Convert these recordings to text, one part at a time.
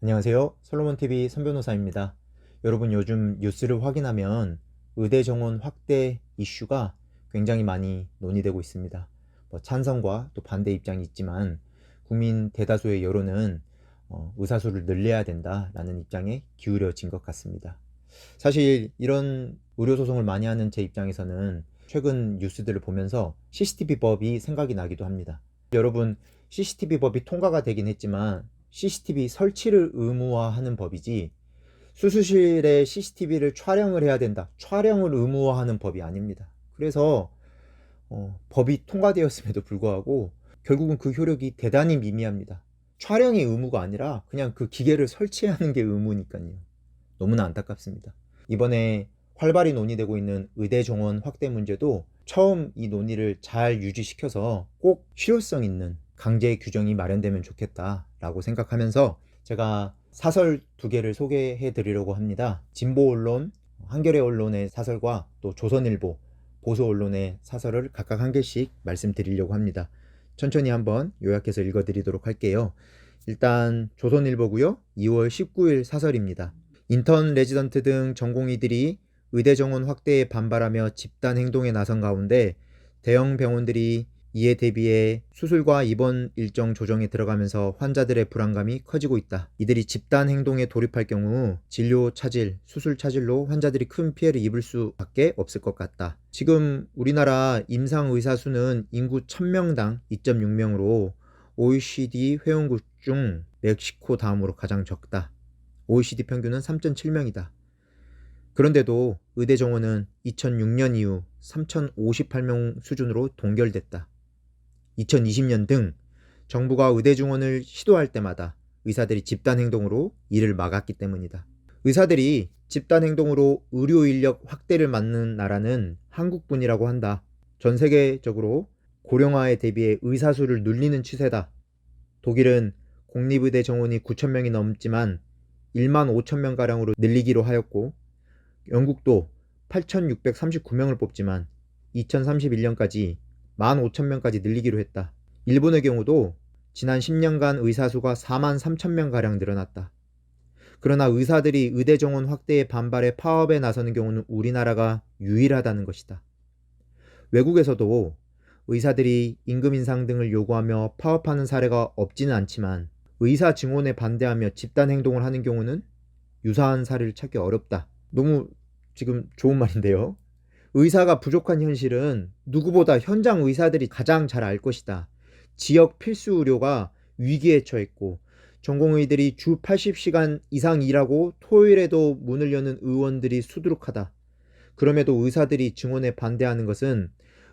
안녕하세요. 솔로몬TV 손변호사입니다. 여러분, 요즘 뉴스를 확인하면 의대 정원 확대 이슈가 굉장히 많이 논의되고 있습니다. 찬성과 또 반대 입장이 있지만 국민 대다수의 여론은 의사수를 늘려야 된다라는 입장에 기울어진 것 같습니다. 사실 이런 의료소송을 많이 하는 제 입장에서는 최근 뉴스들을 보면서 CCTV법이 생각이 나기도 합니다. 여러분, CCTV법이 통과가 되긴 했지만 CCTV 설치를 의무화하는 법이지 수술실에 CCTV를 촬영을 해야 된다, 촬영을 의무화하는 법이 아닙니다. 그래서 법이 통과되었음에도 불구하고 결국은 그 효력이 대단히 미미합니다. 촬영이 의무가 아니라 그냥 그 기계를 설치하는 게 의무니까요. 너무나 안타깝습니다. 이번에 활발히 논의되고 있는 의대 정원 확대 문제도 처음 이 논의를 잘 유지시켜서 꼭 실효성 있는 강제 규정이 마련되면 좋겠다라고 생각하면서 제가 사설 두 개를 소개해 드리려고 합니다. 진보 언론, 한겨레 언론의 사설과 또 조선일보, 보수 언론의 사설을 각각 한 개씩 말씀드리려고 합니다. 천천히 한번 요약해서 읽어드리도록 할게요. 일단 조선일보고요. 2월 19일 사설입니다. 인턴 레지던트 등 전공의들이 의대 정원 확대에 반발하며 집단 행동에 나선 가운데 대형 병원들이 이에 대비해 수술과 입원 일정 조정에 들어가면서 환자들의 불안감이 커지고 있다. 이들이 집단 행동에 돌입할 경우 진료 차질, 수술 차질로 환자들이 큰 피해를 입을 수밖에 없을 것 같다. 지금 우리나라 임상 의사 수는 인구 1000명당 2.6명으로 OECD 회원국 중 멕시코 다음으로 가장 적다. OECD 평균은 3.7명이다. 그런데도 의대 정원은 2006년 이후 3058명 수준으로 동결됐다. 2020년 등 정부가 의대 정원을 시도할 때마다 의사들이 집단 행동으로 이를 막았기 때문이다. 의사들이 집단 행동으로 의료 인력 확대를 막는 나라는 한국뿐이라고 한다. 전 세계적으로 고령화에 대비해 의사 수를 늘리는 추세다. 독일은 공립의대 정원이 9,000명이 넘지만 1만 5천명가량으로 늘리기로 하였고, 영국도 8,639명을 뽑지만 2031년까지 15,000명까지 늘리기로 했다. 일본의 경우도 지난 10년간 의사 수가 4만 3천명가량 늘어났다. 그러나 의사들이 의대 정원 확대에 반발해 파업에 나서는 경우는 우리나라가 유일하다는 것이다. 외국에서도 의사들이 임금 인상 등을 요구하며 파업하는 사례가 없지는 않지만 의사 증원에 반대하며 집단 행동을 하는 경우는 유사한 사례를 찾기 어렵다. 너무 지금 좋은 말인데요. 의사가 부족한 현실은 누구보다 현장 의사들이 가장 잘 알 것이다. 지역 필수 의료가 위기에 처했고 전공의들이 주 80시간 이상 일하고 토요일에도 문을 여는 의원들이 수두룩하다. 그럼에도 의사들이 증원에 반대하는 것은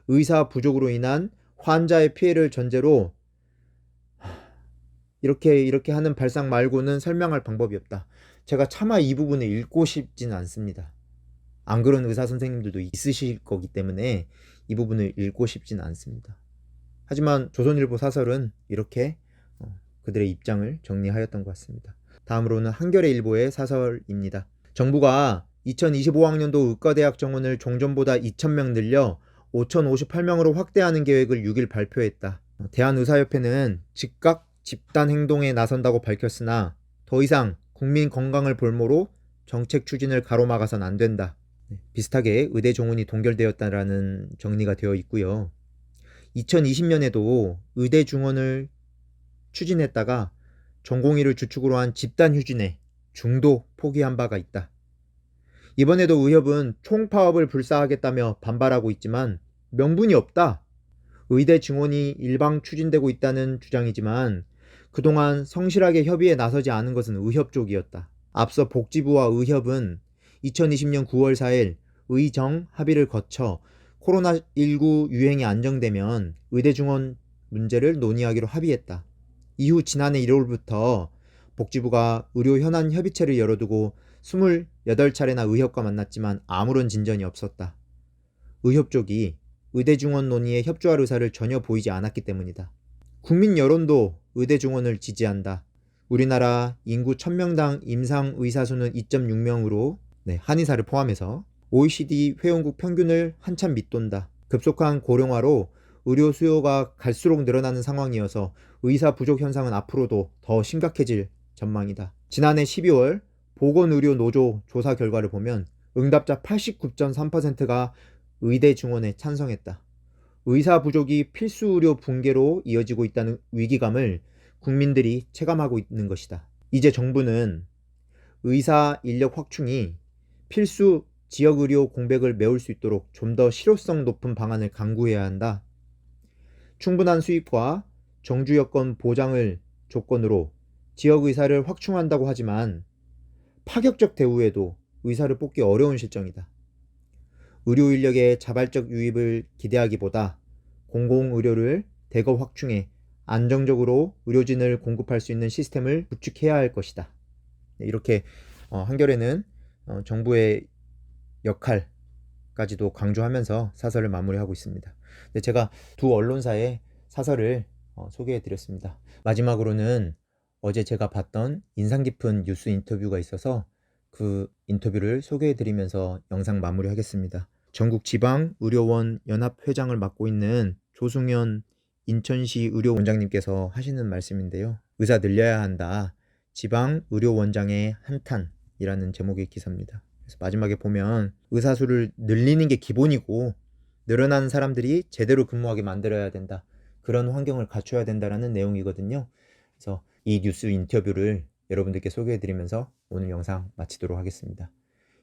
의사 부족으로 인한 환자의 피해를 전제로 이렇게 하는 발상 말고는 설명할 방법이 없다. 제가 차마 이 부분을 읽고 싶지는 않습니다. 안 그런 의사 선생님들도 있으실 거기 때문에 이 부분을 읽고 싶지는 않습니다. 하지만 조선일보 사설은 이렇게 그들의 입장을 정리하였던 것 같습니다. 다음으로는 한겨레일보의 사설입니다. 정부가 2025학년도 의과대학 정원을 종전보다 2,000명 늘려 5,058명으로 확대하는 계획을 6일 발표했다. 대한의사협회는 즉각 집단 행동에 나선다고 밝혔으나 더 이상 국민 건강을 볼모로 정책 추진을 가로막아선 안 된다. 비슷하게 의대 정원이 동결되었다라는 정리가 되어 있고요. 2020년에도 의대 중원을 추진했다가 전공의를 주축으로 한 집단 휴진에 중도 포기한 바가 있다. 이번에도 의협은 총파업을 불사하겠다며 반발하고 있지만 명분이 없다. 의대 증원이 일방 추진되고 있다는 주장이지만 그동안 성실하게 협의에 나서지 않은 것은 의협 쪽이었다. 앞서 복지부와 의협은 2020년 9월 4일 의정 합의를 거쳐 코로나19 유행이 안정되면 의대 증원 문제를 논의하기로 합의했다. 이후 지난해 1월부터 복지부가 의료 현안 협의체를 열어두고 28차례나 의협과 만났지만 아무런 진전이 없었다. 의협 쪽이 의대 증원 논의에 협조할 의사를 전혀 보이지 않았기 때문이다. 국민 여론도 의대 증원을 지지한다. 우리나라 인구 1000명당 임상 의사 수는 2.6명으로 한의사를 포함해서 OECD 회원국 평균을 한참 밑돈다. 급속한 고령화로 의료 수요가 갈수록 늘어나는 상황이어서 의사 부족 현상은 앞으로도 더 심각해질 전망이다. 지난해 12월 보건의료노조 조사 결과를 보면 응답자 89.3%가 의대 증원에 찬성했다. 의사 부족이 필수 의료 붕괴로 이어지고 있다는 위기감을 국민들이 체감하고 있는 것이다. 이제 정부는 의사 인력 확충이 필수 지역 의료 공백을 메울 수 있도록 좀 더 실효성 높은 방안을 강구해야 한다. 충분한 수입과 정주 여건 보장을 조건으로 지역 의사를 확충한다고 하지만 파격적 대우에도 의사를 뽑기 어려운 실정이다. 의료 인력의 자발적 유입을 기대하기보다 공공의료를 대거 확충해 안정적으로 의료진을 공급할 수 있는 시스템을 구축해야 할 것이다. 이렇게 한겨레는 정부의 역할까지도 강조하면서 사설을 마무리하고 있습니다. 제가 두 언론사의 사설을 소개해 드렸습니다. 마지막으로는 어제 제가 봤던 인상 깊은 뉴스 인터뷰가 있어서 그 인터뷰를 소개해 드리면서 영상 마무리하겠습니다. 전국 지방의료원 연합회장을 맡고 있는 조승현 인천시 의료원장님께서 하시는 말씀인데요. 의사 늘려야 한다. 지방의료원장의 한탄이라는 제목의 기사입니다. 그래서 마지막에 보면 의사 수를 늘리는 게 기본이고 늘어나는 사람들이 제대로 근무하게 만들어야 된다. 그런 환경을 갖춰야 된다라는 내용이거든요. 그래서 이 뉴스 인터뷰를 여러분들께 소개해드리면서 오늘 영상 마치도록 하겠습니다.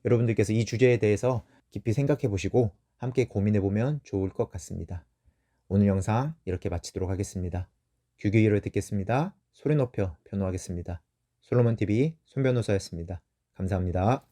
여러분들께서 이 주제에 대해서 깊이 생각해 보시고 함께 고민해 보면 좋을 것 같습니다. 오늘 영상 이렇게 마치도록 하겠습니다. 귀 기울여 듣겠습니다. 소리 높여 변호하겠습니다. 솔로몬TV 손 변호사였습니다. 감사합니다.